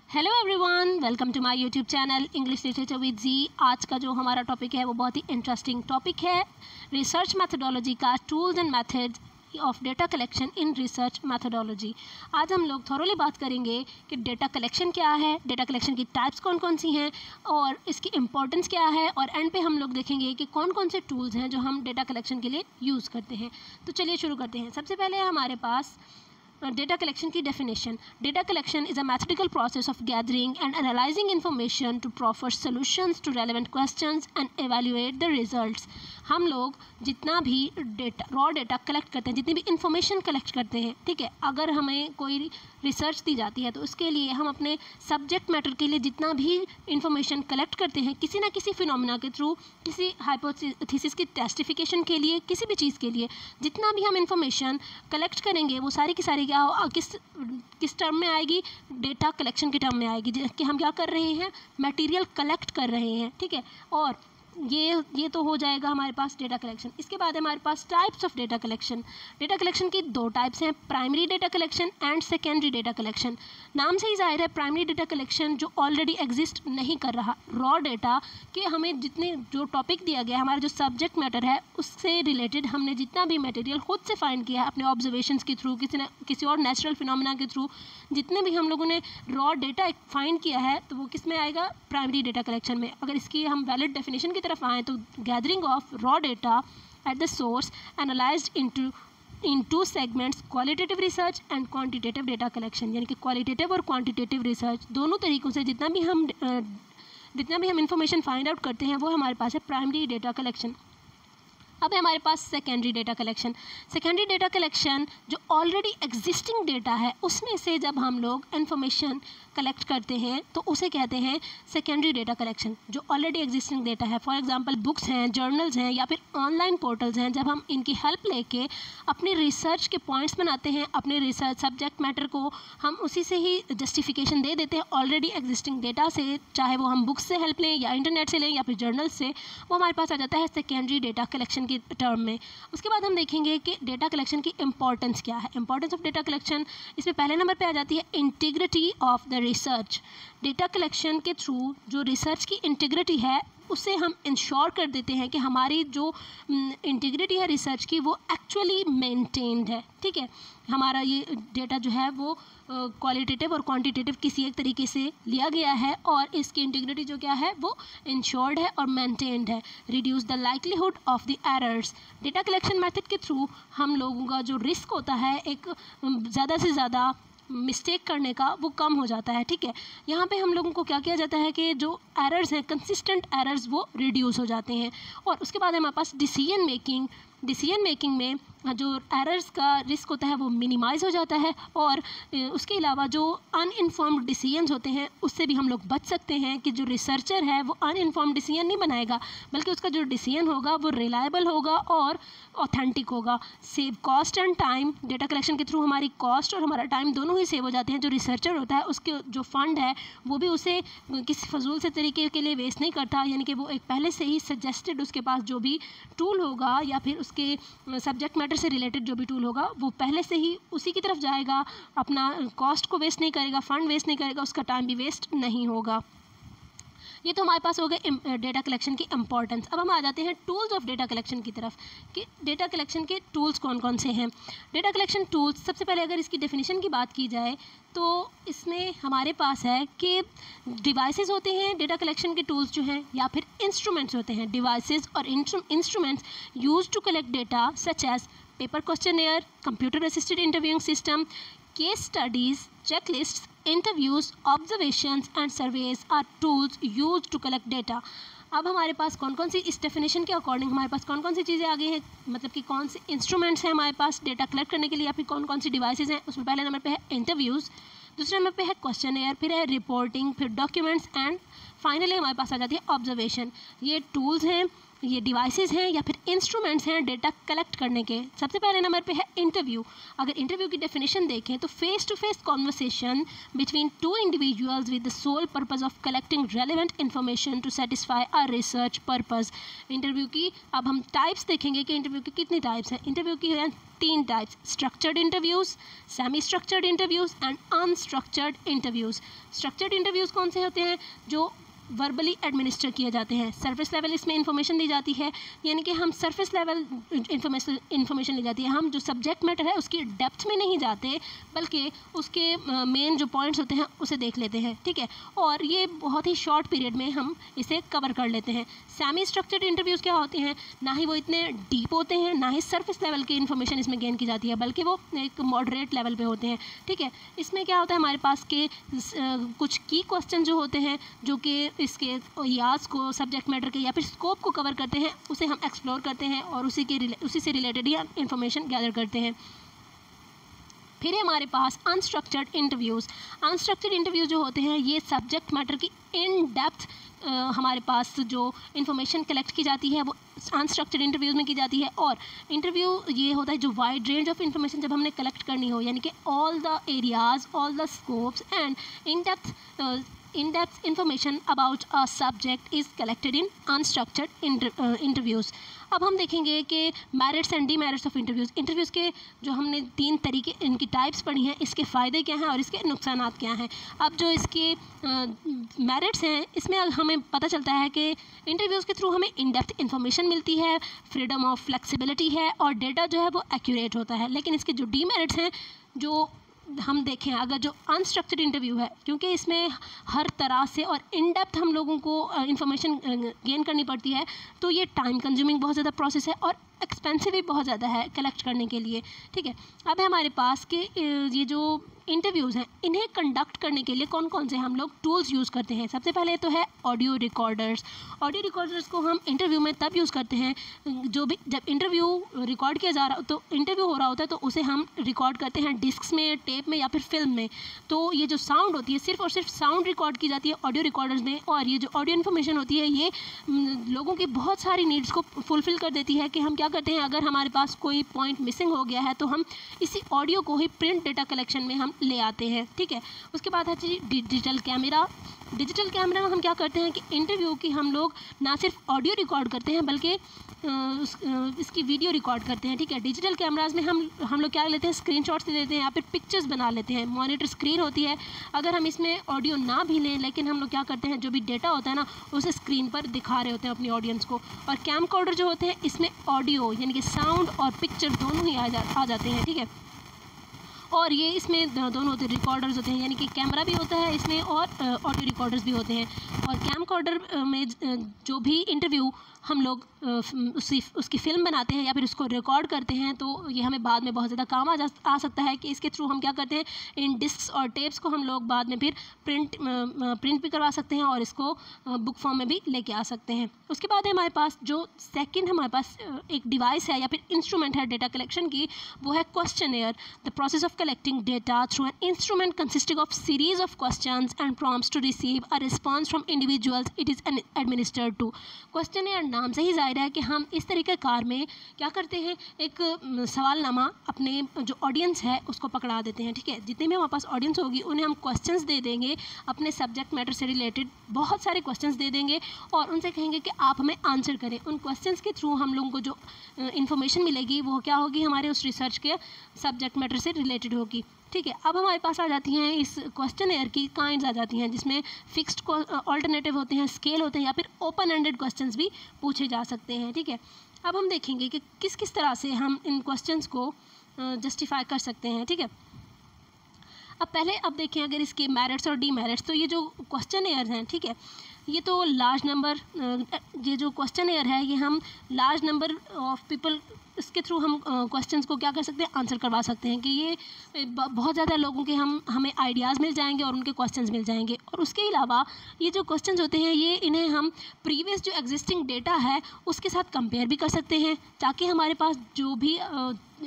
Hello everyone, welcome to my YouTube channel English literature with G. आज का जो हमारा टॉपिक है वो बहुत ही इंटरेस्टिंग टॉपिक है, रिसर्च मैथडोलॉजी का tools and methods of data collection in research methodology. आज हम लोग थॉरोली बात करेंगे कि डेटा कलेक्शन क्या है, डेटा कलेक्शन की टाइप्स कौन कौन सी हैं और इसकी इंपॉर्टेंस क्या है, और एंड पे हम लोग देखेंगे कि कौन कौन से टूल्स हैं जो हम डेटा कलेक्शन के लिए यूज़ करते हैं। तो चलिए शुरू करते हैं। सबसे पहले हमारे पास डेटा कलेक्शन की definition. Data collection is a methodical process of gathering and analysing information to proffer solutions to relevant questions and evaluate the results. हम लोग जितना भी डेटा रॉ डेटा कलेक्ट करते हैं, जितनी भी इंफॉर्मेशन कलेक्ट करते हैं, ठीक है, अगर हमें कोई रिसर्च दी जाती है तो उसके लिए हम अपने सब्जेक्ट मैटर के लिए जितना भी इंफॉर्मेशन कलेक्ट करते हैं, किसी ना किसी फिनोमिना के थ्रू, किसी हाइपोथेसिस की टेस्टिफिकेशन के लिए, किसी भी चीज़ के लिए जितना भी हम इंफॉर्मेशन कलेक्ट करेंगे वो सारी की सारी क्या किस टर्म में आएगी, डेटा कलेक्शन के टर्म में आएगी, कि हम क्या कर रहे हैं, मटेरियल कलेक्ट कर रहे हैं, ठीक है। और ये तो हो जाएगा हमारे पास डेटा कलेक्शन। इसके बाद हमारे पास types of data collection. Data collection की दो टाइप्स हैं, primary data collection and secondary data collection. नाम से ही जाहिर है, प्राइमरी डेटा कलेक्शन जो ऑलरेडी एग्जिस्ट नहीं कर रहा, रॉ डेटा कि हमें जितने जो टॉपिक दिया गया, हमारा जो सब्जेक्ट मैटर है उससे रिलेटेड हमने जितना भी मटेरियल खुद से फाइंड किया है अपने ऑब्जर्वेशंस के थ्रू, किसी और नेचुरल फिनोमिना के थ्रू, जितने भी हम लोगों ने रॉ डेटा फाइंड किया है तो वो किस में आएगा, प्राइमरी डेटा कलेक्शन में। अगर इसकी हम वैलिड डेफिनेशन की तरफ आएँ तो gathering of raw data at the source analysed in two segments, qualitative research and quantitative data collection. यानी कि क्वालिटेटिव और क्वांटिटेटिव रिसर्च दोनों तरीक़ों से जितना भी हम इंफॉर्मेशन फाइंड आउट करते हैं वो हमारे पास है प्राइमरी डेटा कलेक्शन। अब है हमारे पास secondary data collection. Secondary data collection जो ऑलरेडी एग्जिस्टिंग डेटा है उसमें से जब हम लोग इन्फॉर्मेशन कलेक्ट करते हैं तो उसे कहते हैं सेकेंडरी डेटा कलेक्शन, जो ऑलरेडी एग्जिस्टिंग डेटा है। फॉर एग्जांपल बुक्स हैं, जर्नल्स हैं या फिर ऑनलाइन पोर्टल्स हैं, जब हम इनकी हेल्प लेके अपनी रिसर्च के पॉइंट्स बनाते हैं, अपने रिसर्च सब्जेक्ट मैटर को हम उसी से ही जस्टिफिकेशन दे देते हैं ऑलरेडी एग्जिस्टिंग डेटा से, चाहे वो हम बुक्स से हेल्प लें या इंटरनेट से लें या फिर जर्नल्स से, वो हमारे पास आ जाता है सेकेंडरी डेटा कलेक्शन की टर्म में। उसके बाद हम देखेंगे कि डेटा कलेक्शन की इंपॉर्टेंस क्या है। इंपॉर्टेंस ऑफ डेटा कलेक्शन, इसमें पहले नंबर पे आ जाती है integrity of the research. Data collection के थ्रू जो रिसर्च की इंटीग्रिटी है उसे हम इंश्योर कर देते हैं कि हमारी जो इंटीग्रिटी है रिसर्च की वो एक्चुअली मेंटेन्ड है, ठीक है। हमारा ये डेटा जो है वो क्वालिटेटिव और क्वांटिटेटिव किसी एक तरीके से लिया गया है और इसकी इंटीग्रिटी जो क्या है वो इंश्योर्ड है और मेंटेन्ड है। Reduce the likelihood of the errors. Data collection method के थ्रू हम लोगों का जो रिस्क होता है एक ज़्यादा से ज़्यादा मिस्टेक करने का, वो कम हो जाता है, ठीक है। यहाँ पे हम लोगों को क्या किया जाता है कि जो एरर्स हैं, कंसिस्टेंट एरर्स, वो रिड्यूस हो जाते हैं। और उसके बाद हमारे पास डिसीजन मेकिंग में जो एरर्स का रिस्क होता है वो मिनिमाइज़ हो जाता है। और उसके अलावा जो अनइन्फॉर्म्ड डिसीजंस होते हैं उससे भी हम लोग बच सकते हैं कि जो रिसर्चर है वो अनइन्फॉर्म्ड डिसीजन नहीं बनाएगा, बल्कि उसका जो डिसीजन होगा वो रिलायबल होगा और ऑथेंटिक होगा। Save cost and time. Data collection के थ्रू हमारी कॉस्ट और हमारा टाइम दोनों ही सेव हो जाते हैं। जो रिसर्चर होता है उसके जो फंड है वो भी उसे किसी फजूल से तरीके के लिए वेस्ट नहीं करता, यानी कि वो एक पहले से ही सजेस्टेड उसके पास जो भी टूल होगा या फिर उसके सब्जेक्ट मैटर से रिलेटेड जो भी टूल होगा वो पहले से ही उसी की तरफ जाएगा, अपना कॉस्ट को वेस्ट नहीं करेगा, फंड वेस्ट नहीं करेगा, उसका टाइम भी वेस्ट नहीं होगा। ये तो हमारे पास हो गए डेटा कलेक्शन की इंपॉर्टेंस। अब हम आ जाते हैं टूल्स ऑफ डेटा कलेक्शन की तरफ कि डेटा कलेक्शन के टूल्स कौन कौन से हैं। डेटा कलेक्शन टूल्स, सबसे पहले अगर इसकी डेफिनेशन की बात की जाए तो इसमें हमारे पास है कि डिवाइसेस होते हैं डेटा कलेक्शन के टूल्स जो हैं, या फिर इंस्ट्रूमेंट्स होते हैं। डिवाइसेस और instruments use to collect data such as paper questionnaire, computer assisted interviewing system, case studies, checklists, interviews, observations and surveys are tools used to collect data। अब हमारे पास कौन कौन सी, इस डेफिनेशन के अकॉर्डिंग हमारे पास कौन कौन सी चीज़ें आ गई हैं, मतलब कि कौन से इंस्ट्रूमेंट्स हैं हमारे पास डेटा कलेक्ट करने के लिए, या फिर कौन कौन सी डिवाइसेज हैं। उसमें पहले नंबर पे है इंटरव्यूज़, दूसरे नंबर पे है क्वेश्चनेयर, फिर है रिपोर्टिंग, फिर डॉक्यूमेंट्स एंड फाइनली हमारे पास आ जाती है ऑब्जर्वेशन। ये टूल्स हैं ये डिवाइसेस हैं या फिर इंस्ट्रूमेंट्स हैं डेटा कलेक्ट करने के। सबसे पहले नंबर पे है इंटरव्यू। अगर इंटरव्यू की डेफिनेशन देखें तो face to face conversation between two individuals with the sole purpose of collecting relevant information to satisfy a research purpose. Interview की अब हम टाइप्स देखेंगे कि इंटरव्यू की कितनी टाइप्स हैं। इंटरव्यू की हैं 3 types, structured interviews, semi structured interviews and unstructured interviews. Structured interviews कौन से होते हैं? जो वर्बली एडमिनिस्टर किए जाते हैं। सरफेस लेवल इसमें इन्फॉर्मेशन दी जाती है, यानी कि हम सरफेस लेवल इन्फॉर्मेशन ली जाती है। हम जो सब्जेक्ट मैटर है उसकी डेप्थ में नहीं जाते, बल्कि उसके मेन जो पॉइंट्स होते हैं उसे देख लेते हैं, ठीक है। और ये बहुत ही शॉर्ट पीरियड में हम इसे कवर कर लेते हैं। सेमी स्ट्रक्चर्ड इंटरव्यूज़ क्या होते हैं? ना ही वो इतने डीप होते हैं, ना ही सरफेस लेवल की इन्फॉर्मेशन इसमें गेन की जाती है, बल्कि वो एक मॉडरेट लेवल पे होते हैं, ठीक है। इसमें क्या होता है, हमारे पास के कुछ की क्वेश्चन जो होते हैं जो कि इसके यास को, सब्जेक्ट मैटर के या फिर स्कोप को कवर करते हैं, उसे हम एक्सप्लोर करते हैं और उसी से रिलेटेड ही हम इंफॉर्मेशन गैदर करते हैं। फिर है हमारे पास अनस्ट्रक्चर्ड इंटरव्यूज़। अनस्ट्रक्चर्ड इंटरव्यूज़ जो होते हैं ये सब्जेक्ट मैटर की इन डेप्थ हमारे पास जो इन्फॉर्मेशन कलेक्ट की जाती है वो अनस्ट्रक्चर्ड इंटरव्यूज़ में की जाती है। और इंटरव्यू ये होता है जो वाइड रेंज ऑफ इन्फॉर्मेशन जब हमने कलेक्ट करनी हो, यानी कि all the areas, all the scopes and in depth information about a subject is collected in unstructured interviews। अब हम देखेंगे कि merits and demerits of interviews. Interviews के जो हमने 3 तरीके, इनकी टाइप्स पढ़ी हैं, इसके फ़ायदे क्या हैं और इसके नुकसान क्या हैं। अब जो इसके मेरिट्स हैं इसमें हमें पता चलता है कि इंटरव्यूज़ के थ्रू हमें इन डेप्थ इन्फॉर्मेशन मिलती है, फ्रीडम ऑफ फ्लेक्सिबिलिटी है और डेटा जो है वो एक्यूरेट होता है। लेकिन इसके जो डीमेरिट्स हैं, जो हम देखें अगर जो अनस्ट्रक्चर्ड इंटरव्यू है, क्योंकि इसमें हर तरह से और इन डेप्थ हम लोगों को इन्फॉर्मेशन गेन करनी पड़ती है, तो ये टाइम कंज्यूमिंग बहुत ज़्यादा प्रोसेस है और एक्सपेंसिव भी बहुत ज़्यादा है कलेक्ट करने के लिए, ठीक है। अब है हमारे पास कि ये जो इंटरव्यूज़ हैं इन्हें कंडक्ट करने के लिए कौन कौन से हम लोग टूल्स यूज़ करते हैं। सबसे पहले तो है ऑडियो रिकॉर्डर्स। ऑडियो रिकॉर्डर्स को हम इंटरव्यू में तब यूज़ करते हैं जब इंटरव्यू रिकॉर्ड किया जा रहा तो इंटरव्यू हो रहा होता है, तो उसे हम रिकॉर्ड करते हैं डिस्क्स में, टेप में या फिर फिल्म में। तो ये जो साउंड होती है सिर्फ और सिर्फ साउंड रिकॉर्ड की जाती है ऑडियो रिकॉर्डर्स में, और ये जो ऑडियो इन्फॉर्मेशन होती है ये लोगों की बहुत सारी नीड्स को फुलफ़िल कर देती है। कि हम क्या करते हैं, अगर हमारे पास कोई पॉइंट मिसिंग हो गया है तो हम इसी ऑडियो को ही प्रिंट डेटा कलेक्शन में हम ले आते हैं, ठीक है। उसके बाद है जी डिजिटल कैमरा। डिजिटल कैमरा में हम क्या करते हैं कि इंटरव्यू की हम लोग ना सिर्फ ऑडियो रिकॉर्ड करते हैं बल्कि इसकी वीडियो रिकॉर्ड करते हैं, ठीक है। डिजिटल कैमराज में हम लोग क्या लेते हैं, स्क्रीनशॉट्स लेते हैं या फिर पिक्चर्स बना लेते हैं। मॉनिटर स्क्रीन होती है, अगर हम इसमें ऑडियो ना भी लें लेकिन हम लोग क्या करते हैं, जो भी डेटा होता है ना उसे स्क्रीन पर दिखा रहे होते हैं अपनी ऑडियंस को। और कैमकॉर्डर जो होते हैं इसमें ऑडियो यानी कि साउंड और पिक्चर दोनों ही आ जाते हैं, ठीक है। और ये इसमें दोनों होते हैं, रिकॉर्डर्स होते हैं, यानी कि कैमरा भी होता है इसमें और ऑडियो रिकॉर्डर्स भी होते हैं। और कैमकॉर्डर में जो भी इंटरव्यू हम लोग उसकी फ़िल्म बनाते हैं या फिर उसको रिकॉर्ड करते हैं, तो ये हमें बाद में बहुत ज़्यादा काम आ सकता है कि इसके थ्रू हम क्या करते हैं, इन डिस्क्स और टेप्स को हम लोग बाद में फिर प्रिंट भी करवा सकते हैं और इसको बुक फॉर्म में भी लेके आ सकते हैं। उसके बाद है हमारे पास जो सेकंड हमारे पास एक डिवाइस है या फिर इंस्ट्रूमेंट है डेटा कलेक्शन की, वो है questionnaire. The process of collecting data through an instrument consisting of series of questions and prompts to receive a response from individuals, it is administered to. Questionnaire नाम से ही जाहिर है कि हम इस तरीके कार में क्या करते हैं, एक सवालनामा अपने जो ऑडियंस है उसको पकड़ा देते हैं, ठीक है। जितने भी हमारे पास ऑडियंस होगी उन्हें हम क्वेश्चंस दे देंगे, अपने सब्जेक्ट मैटर से रिलेटेड बहुत सारे क्वेश्चंस दे देंगे और उनसे कहेंगे कि आप हमें आंसर करें। उन क्वेश्चंस के थ्रू हम लोगों को जो इन्फॉर्मेशन मिलेगी वो क्या होगी, हमारे उस रिसर्च के सब्जेक्ट मैटर से रिलेटेड होगी, ठीक है। अब हमारे पास आ जाती हैं इस क्वेश्चनेयर की काइंड्स आ जाती हैं, जिसमें फिक्स्ड ऑल्टरनेटिव होते हैं, स्केल होते हैं या फिर ओपन एंडेड क्वेश्चंस भी पूछे जा सकते हैं, ठीक है। अब हम देखेंगे कि किस किस तरह से हम इन क्वेश्चंस को जस्टिफाई कर सकते हैं, ठीक है। अब देखें अगर इसके मेरिट्स और डीमेरिट्स, तो ये जो क्वेश्चनेयर हैं, ठीक है, ये तो लार्ज नंबर, ये जो क्वेश्चनेयर है ये हम लार्ज नंबर ऑफ पीपल इसके थ्रू हम क्वेश्चंस को क्या कर सकते हैं, आंसर करवा सकते हैं कि ये बहुत ज़्यादा लोगों के हमें आइडियाज़ मिल जाएंगे और उनके क्वेश्चंस मिल जाएंगे। और उसके अलावा ये जो क्वेश्चंस होते हैं ये इन्हें हम प्रीवियस जो एग्जिस्टिंग डेटा है उसके साथ कंपेयर भी कर सकते हैं, ताकि हमारे पास जो भी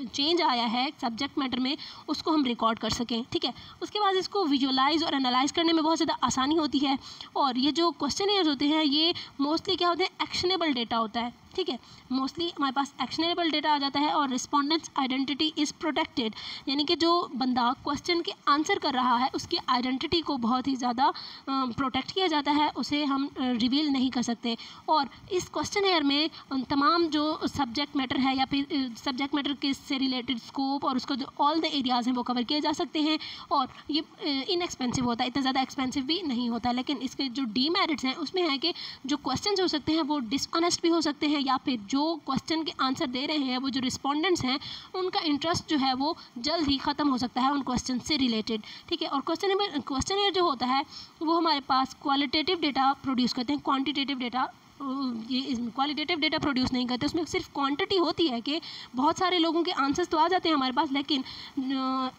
चेंज आया है सब्जेक्ट मैटर में उसको हम रिकॉर्ड कर सकें, ठीक है। उसके बाद इसको विजुअलाइज और एनालाइज करने में बहुत ज़्यादा आसानी होती है। और ये जो क्वेश्चनेयर्स होते हैं ये मोस्टली क्या होते हैं, एक्शनेबल डेटा होता है, ठीक है। मोस्टली हमारे पास एक्शनेबल डेटा आ जाता है और रिस्पोंडेंट्स आइडेंटिटी इज़ प्रोटेक्टेड, यानी कि जो बंदा क्वेश्चन के आंसर कर रहा है उसकी आइडेंटिटी को बहुत ही ज़्यादा प्रोटेक्ट किया जाता है, उसे हम रिवील नहीं कर सकते। और इस क्वेश्चनेयर में तमाम जो सब्जेक्ट मैटर है या फिर सब्जेक्ट मैटर के से रिलेटेड स्कोप और उसका जो ऑल द एरियाज़ हैं वो कवर किए जा सकते हैं, और ये इनएक्सपेंसिव होता है, इतना ज़्यादा एक्सपेंसिव भी नहीं होता। लेकिन इसके जो डीमेरिट्स हैं उसमें है कि जो क्वेश्चन हो सकते हैं वो डिसऑनेस्ट भी हो सकते हैं, या फिर जो क्वेश्चन के आंसर दे रहे हैं वो जो रिस्पोंडेंट्स हैं उनका इंटरेस्ट जो है वो जल्द ही ख़त्म हो सकता है उन क्वेश्चन से रिलेटेड, ठीक है। और क्वेश्चनेयर जो होता है वो हमारे पास क्वालिटेटिव डेटा प्रोड्यूस करते हैं, क्वांटिटेटिव डेटा ये क्वालिटेटिव डेटा प्रोड्यूस नहीं करते। उसमें सिर्फ क्वांटिटी होती है कि बहुत सारे लोगों के आंसर्स तो आ जाते हैं हमारे पास, लेकिन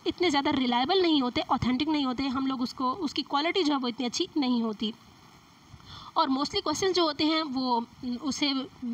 इतने ज़्यादा रिलायबल नहीं होते, ऑथेंटिक नहीं होते, हम लोग उसकी क्वालिटी जो है वो इतनी अच्छी नहीं होती। और मोस्टली क्वेश्चन जो होते हैं वो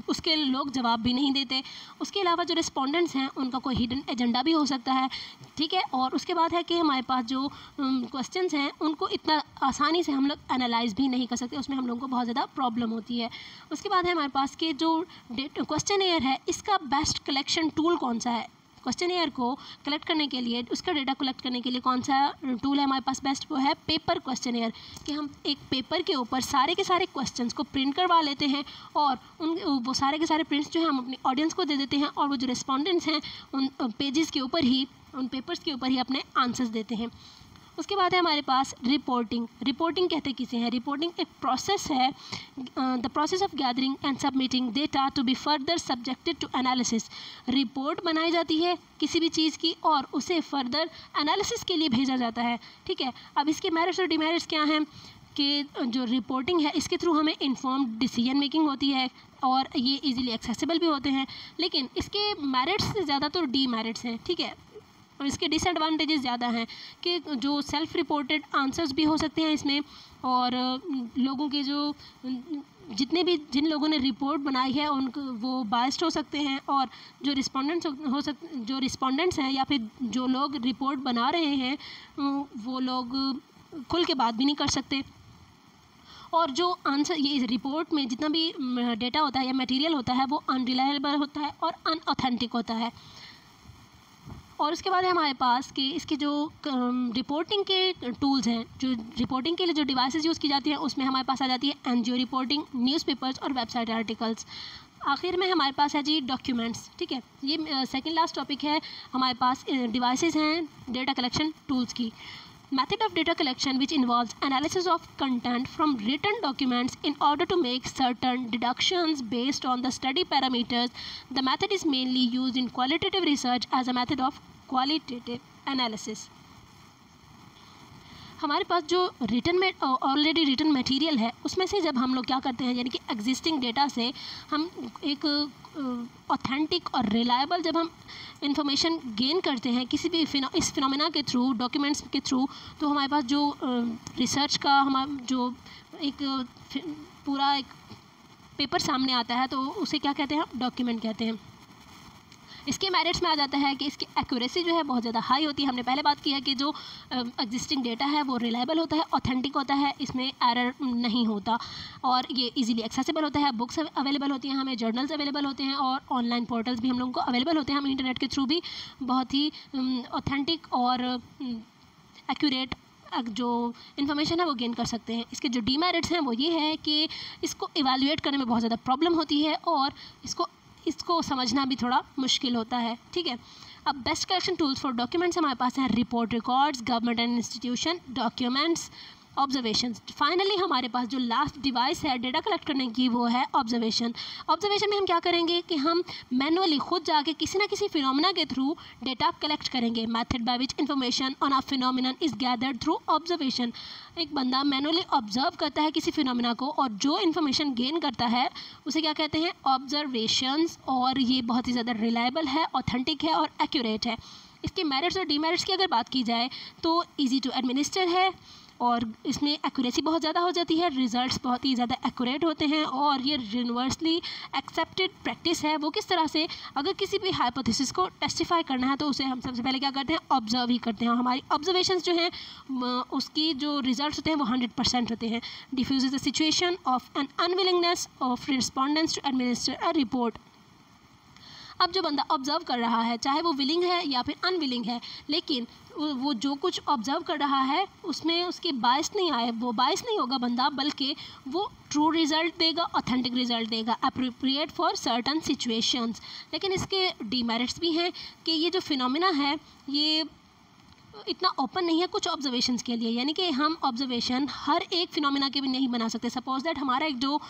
उसके लोग जवाब भी नहीं देते। उसके अलावा जो रिस्पोंडेंट्स हैं उनका कोई हिडन एजेंडा भी हो सकता है, ठीक है। और उसके बाद है कि हमारे पास जो क्वेश्चंस हैं उनको इतना आसानी से हम लोग एनालाइज भी नहीं कर सकते, उसमें हम लोगों को बहुत ज़्यादा प्रॉब्लम होती है। उसके बाद है हमारे पास के जो क्वेश्चनेयर है इसका बेस्ट कलेक्शन टूल कौन सा है। क्वेश्चनेयर को कलेक्ट करने के लिए, उसका डेटा कलेक्ट करने के लिए कौन सा टूल है हमारे पास बेस्ट, वो है पेपर क्वेश्चनेयर, कि हम एक पेपर के ऊपर सारे के सारे क्वेश्चंस को प्रिंट करवा लेते हैं और वो सारे के सारे प्रिंट्स जो है हम अपनी ऑडियंस को दे देते हैं, और वो जो रिस्पोंडेंट्स हैं उन पेजेस के ऊपर ही, उन पेपर्स के ऊपर ही अपने आंसर्स देते हैं। उसके बाद है हमारे पास रिपोर्टिंग। रिपोर्टिंग कहते किसे हैं? रिपोर्टिंग एक प्रोसेस है, the process of gathering and submitting data to be further subjected to analysis. Report बनाई जाती है किसी भी चीज़ की और उसे फर्दर एनालिसिस के लिए भेजा जाता है, ठीक है। अब इसके मेरिट्स और डिमेरिट्स क्या हैं कि जो रिपोर्टिंग है इसके थ्रू हमें इन्फॉर्म्ड डिसीजन मेकिंग होती है और ये इजीली एक्सेसिबल भी होते हैं, लेकिन इसके मेरिट्स से ज़्यादा तो डीमेरिट्स हैं, ठीक है। और इसके डिसएडवांटेजेस ज़्यादा हैं कि जो सेल्फ रिपोर्टेड आंसर्स भी हो सकते हैं इसमें, और लोगों के जिन लोगों ने रिपोर्ट बनाई है उनको वो बायस्ड हो सकते हैं, और जो रिस्पोंडेंट्स हैं या फिर जो लोग रिपोर्ट बना रहे हैं वो लोग खुल के बात भी नहीं कर सकते। और जो आंसर ये रिपोर्ट में जितना भी डेटा होता है या मटेरियल होता है वो अनरिलायबल होता है और अनऑथेंटिक होता है। और उसके बाद है हमारे पास कि इसके जो रिपोर्टिंग के टूल्स हैं, जो रिपोर्टिंग के लिए जो डिवाइसेस यूज़ की जाती हैं उसमें हमारे पास आ जाती है एनजीओ रिपोर्टिंग, न्यूज़पेपर्स और वेबसाइट आर्टिकल्स। आखिर में हमारे पास है जी डॉक्यूमेंट्स, ठीक है। ये सेकंड लास्ट टॉपिक है हमारे पास डिवाइसेस हैं डेटा कलेक्शन टूल्स की। Method of data collection which involves analysis of content from written documents in order to make certain deductions based on the study parameters. The method is mainly used in qualitative research as a method of qualitative analysis. हमारे पास जो already written material है उसमें से जब हम लोग क्या करते हैं, यानी कि एग्जिस्टिंग डेटा से हम एक ऑथेंटिक और रिलायबल जब हम इंफॉर्मेशन गेन करते हैं किसी भी इस फिनोमेना के थ्रू, डॉक्यूमेंट्स के थ्रू, तो हमारे पास जो रिसर्च का हमारा जो एक पूरा एक पेपर सामने आता है तो उसे क्या कहते हैं, डॉक्यूमेंट कहते हैं। इसके मेरिट्स में आ जाता है कि इसकी एक्यूरेसी जो है बहुत ज़्यादा हाई होती है। हमने पहले बात की है कि जो एग्जिस्टिंग डेटा है वो रिलायबल होता है, ऑथेंटिक होता है, इसमें एरर नहीं होता, और ये इजीली एक्सेसिबल होता है। बुक्स अवेलेबल होती हैं हमें, जर्नल्स अवेलेबल होते हैं, और ऑनलाइन पोर्टल्स भी हम लोगों को अवेलेबल होते हैं। हम इंटरनेट के थ्रू भी बहुत ही ऑथेंटिक और एक्यूरेट जो इन्फॉर्मेशन है वो गेन कर सकते हैं। इसके जो डीमेरिट्स हैं वो ये है कि इसको इवैल्यूएट करने में बहुत ज़्यादा प्रॉब्लम होती है और इसको समझना भी थोड़ा मुश्किल होता है, ठीक है। अब best collection tools for documents हमारे पास हैं report records, government and institution, documents, observations. Finally हमारे पास जो लास्ट डिवाइस है डेटा कलेक्ट करने की वो है ऑब्जर्वेशन। ऑब्जर्वेशन में हम क्या करेंगे कि हम मैनुअली खुद जाके किसी ना किसी फिनोमेना के थ्रू डेटा कलेक्ट करेंगे। Method by which information on a phenomenon is gathered through observation. एक बंदा मैनुअली ऑब्जर्व करता है किसी फिनोमेना को और जो इन्फॉर्मेशन गेन करता है उसे क्या कहते हैं, ऑब्जर्वेशंस, और ये बहुत ही ज़्यादा रिलायबल है, ऑथेंटिक है और एक्यूरेट है। इसके मेरिट्स और डीमेरिट्स की अगर बात की जाए तो ईजी टू एडमिनिस्टर है, और इसमें एक्यूरेसी बहुत ज़्यादा हो जाती है, रिजल्ट्स बहुत ही ज़्यादा एक्यूरेट होते हैं और ये यूनिवर्सली एक्सेप्टेड प्रैक्टिस है। वो किस तरह से, अगर किसी भी हाइपोथेसिस को टेस्टिफाई करना है तो उसे हम सबसे पहले क्या करते हैं, ऑब्जर्व ही करते हैं। हमारी ऑब्जर्वेशंस जो हैं उसकी जो रिजल्ट्स होते हैं वो 100% होते हैं। Diffuse the situation of an unwillingness of respondents to administer a report. अब जो बंदा ऑब्जर्व कर रहा है, चाहे वो विलिंग है या फिर अनविलिंग है, लेकिन वो जो कुछ ऑब्जर्व कर रहा है उसमें उसके बायस नहीं आए, वो बायस नहीं होगा बंदा, बल्कि वो ट्रू रिज़ल्ट देगा, ऑथेंटिक रिज़ल्ट देगा, अप्रोप्रिएट फॉर सर्टन सिचुएशंस। लेकिन इसके डीमेरिट्स भी हैं कि ये जो फिनोमिना है ये इतना ओपन नहीं है कुछ ऑब्जर्वेशंस के लिए, यानी कि हम ऑब्जर्वेशन हर एक फिनोमिना के भी नहीं बना सकते। सपोज दैट हमारा एक जो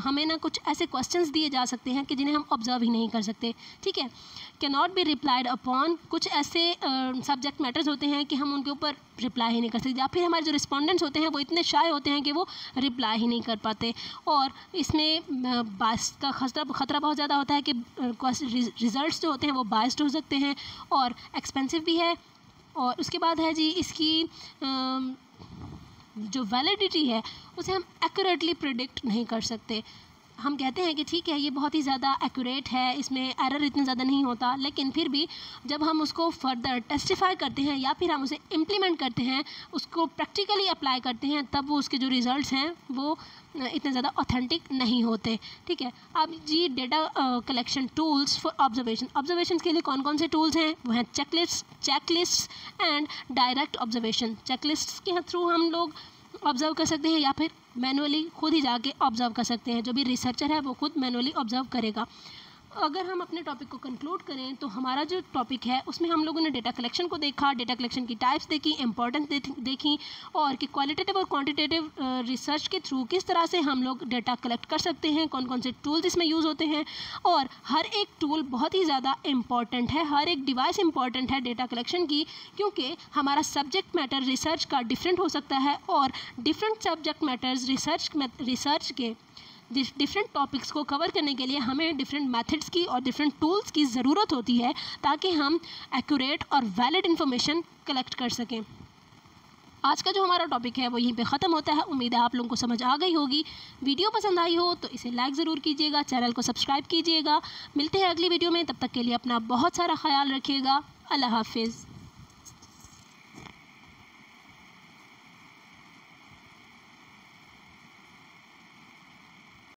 हमें ना कुछ ऐसे क्वेश्चंस दिए जा सकते हैं कि जिन्हें हम ऑब्जर्व ही नहीं कर सकते, ठीक है, can not be replied upon. कुछ ऐसे सब्जेक्ट मैटर्स होते हैं कि हम उनके ऊपर रिप्लाई ही नहीं कर सकते, या फिर हमारे जो रिस्पोंडेंट्स होते हैं वो इतने शाय होते हैं कि वो रिप्लाई ही नहीं कर पाते। और इसमें बायस का खतरा बहुत ज़्यादा होता है कि रिजल्ट्स जो होते हैं वो बायस्ड हो सकते हैं और एक्सपेंसिव भी है। और उसके बाद है जी इसकी जो वैलिडिटी है उसे हम एक्यूरेटली प्रिडिक्ट नहीं कर सकते। हम कहते हैं कि ठीक है ये बहुत ही ज़्यादा एक्यूरेट है, इसमें एरर इतना ज़्यादा नहीं होता, लेकिन फिर भी जब हम उसको फर्दर टेस्टिफाई करते हैं या फिर हम उसे इम्प्लीमेंट करते हैं, उसको प्रैक्टिकली अप्लाई करते हैं, तब वो उसके जो रिज़ल्ट्स हैं वो इतने ज़्यादा ऑथेंटिक नहीं होते, ठीक है। अब जी data collection tools for observation के लिए कौन कौन से टूल्स हैं, वो हैं checklist and direct observation. Checklist के थ्रू हम लोग ऑब्जर्व कर सकते हैं या फिर मैनुअली खुद ही जाके ऑब्जर्व कर सकते हैं। जो भी रिसर्चर है वो खुद मैनुअली ऑब्जर्व करेगा। अगर हम अपने टॉपिक को कंक्लूड करें तो हमारा जो टॉपिक है उसमें हम लोगों ने डेटा कलेक्शन को देखा, डेटा कलेक्शन की टाइप्स देखी, इंपॉर्टेंस देखी, और कि क्वालिटेटिव और क्वांटिटेटिव रिसर्च के थ्रू किस तरह से हम लोग डेटा कलेक्ट कर सकते हैं, कौन कौन से टूल्स इसमें यूज़ होते हैं। और हर एक टूल बहुत ही ज़्यादा इम्पॉर्टेंट है, हर एक डिवाइस इम्पॉर्टेंट है डेटा कलेक्शन की, क्योंकि हमारा सब्जेक्ट मैटर रिसर्च का डिफरेंट हो सकता है और डिफरेंट सब्जेक्ट मैटर्स रिसर्च के डिफरेंट टॉपिक्स को कवर करने के लिए हमें डिफरेंट मेथड्स की और डिफरेंट टूल्स की ज़रूरत होती है ताकि हम एक्यूरेट और वैलिड इन्फॉर्मेशन कलेक्ट कर सकें। आज का जो हमारा टॉपिक है वो यहीं पे ख़त्म होता है। उम्मीद है आप लोगों को समझ आ गई होगी। वीडियो पसंद आई हो तो इसे लाइक ज़रूर कीजिएगा, चैनल को सब्सक्राइब कीजिएगा। मिलते हैं अगली वीडियो में, तब तक के लिए अपना बहुत सारा ख्याल रखिएगा। अल्लाह हाफिज़।